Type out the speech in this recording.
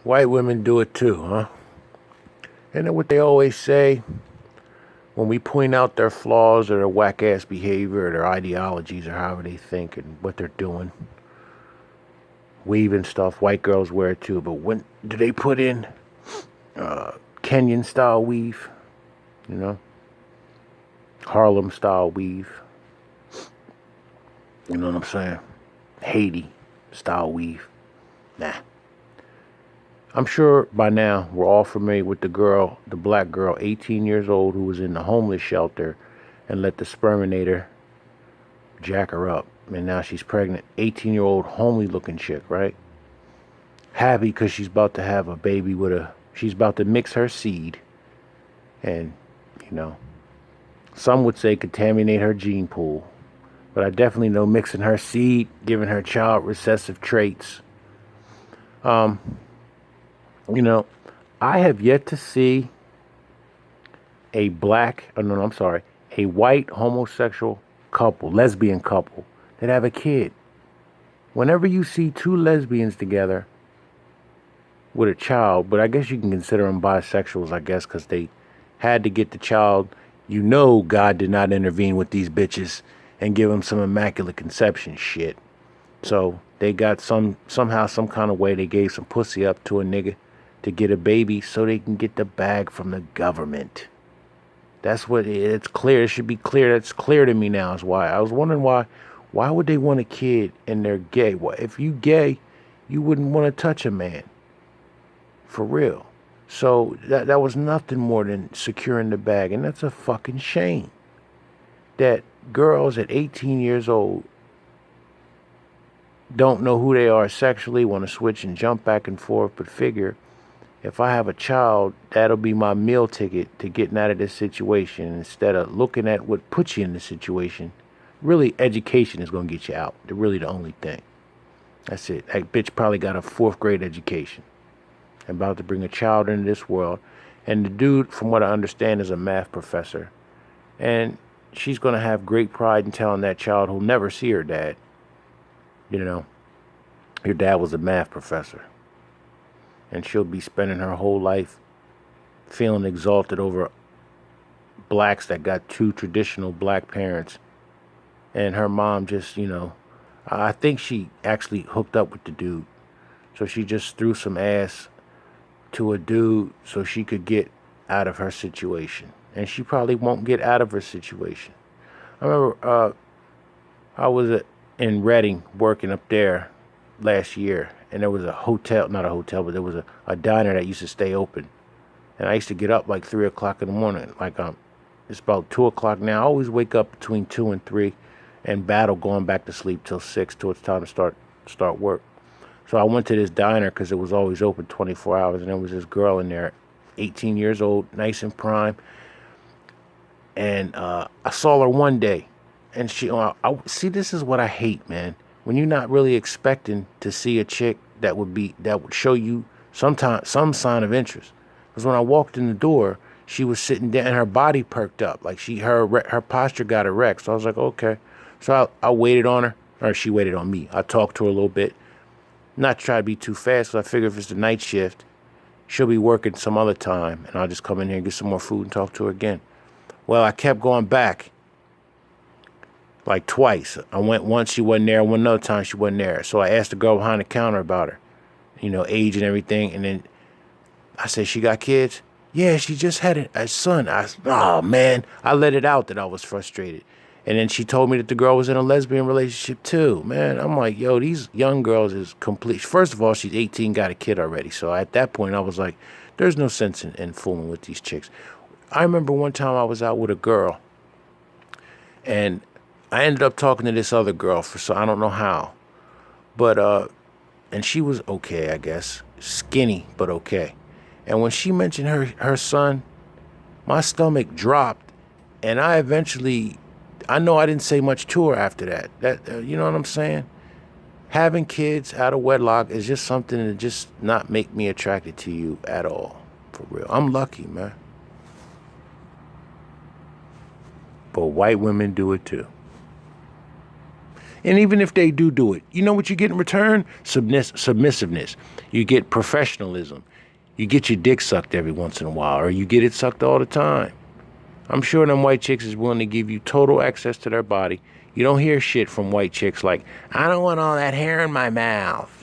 White women do it too, huh? Isn't that what they always say? When we point out their flaws or their whack-ass behavior or their ideologies or however they think and what they're doing. Weaving stuff, white girls wear it too, but when do they put in Kenyan style weave? You know? Harlem style weave. You know what I'm saying? Haiti style weave. Nah. I'm sure by now we're all familiar with the black girl, 18 years old, who was in the homeless shelter and let the sperminator jack her up. And now she's pregnant. 18-year-old homely looking chick, right? Happy because she's about to have a baby she's about to mix her seed and, you know, some would say contaminate her gene pool. But I definitely know mixing her seed, giving her child recessive traits. Um, you know, I have yet to see a a white homosexual couple, lesbian couple, that have a kid. Whenever you see two lesbians together with a child, but I guess you can consider them bisexuals, I guess, because they had to get the child. You know, God did not intervene with these bitches and give them some immaculate conception shit. So they got somehow, some kind of way, they gave some pussy up to a nigga to get a baby so they can get the bag from the government. That's what it's clear. It should be clear. That's clear to me now. Is why I was wondering why would they want a kid and they're gay? Well, if you gay, you wouldn't want to touch a man, for real. So that was nothing more than securing the bag, and that's a fucking shame. That girls at 18 years old don't know who they are sexually, want to switch and jump back and forth, but figure if I have a child, that'll be my meal ticket to getting out of this situation. Instead of looking at what puts you in the situation, really education is going to get you out. They're really the only thing. That's it. That bitch probably got a fourth grade education. About to bring a child into this world. And the dude, from what I understand, is a math professor. And she's going to have great pride in telling that child who'll never see her dad, you know, your dad was a math professor. And she'll be spending her whole life feeling exalted over blacks that got two traditional black parents. And her mom just, I think she actually hooked up with the dude. So she just threw some ass to a dude so she could get out of her situation. And she probably won't get out of her situation. I remember I was in Reading working up there last year, and there was a hotel, not a hotel, but there was a diner that used to stay open. And I used to get up like 3 o'clock in the morning. It's about 2 o'clock now. I always wake up between 2 and 3 and battle going back to sleep till 6 till it's time to start work. So I went to this diner because it was always open 24 hours, and there was this girl in there, 18 years old, nice and prime. And I saw her one day, and see, this is what I hate, man. When you're not really expecting to see a chick that would show you some sign of interest. Because when I walked in the door, she was sitting down and her body perked up, like her posture got erect. So I was like, okay. So I waited on her, or she waited on me. I talked to her a little bit, not to try to be too fast, because I figure if it's the night shift, she'll be working some other time, and I'll just come in here and get some more food and talk to her again. Well, I kept going back. Like twice. I went once, she wasn't there. One another time, she wasn't there. So I asked the girl behind the counter about her, age and everything. And then I said, she got kids? Yeah, she just had a son. Oh, man. I let it out that I was frustrated. And then she told me that the girl was in a lesbian relationship too. Man, I'm like, yo, these young girls is complete. First of all, she's 18, got a kid already. So at that point, I was like, there's no sense in fooling with these chicks. I remember one time I was out with a girl, and I ended up talking to this other girl so I don't know how, but and she was okay, I guess, skinny but okay. And when she mentioned her son, my stomach dropped, and I know I didn't say much to her after that. You know what I'm saying? Having kids out of wedlock is just something that just not make me attracted to you at all, for real. I'm lucky, man. But white women do it too. And even if they do it, you know what you get in return? Submissiveness. You get professionalism. You get your dick sucked every once in a while, or you get it sucked all the time. I'm sure them white chicks is willing to give you total access to their body. You don't hear shit from white chicks like, I don't want all that hair in my mouth.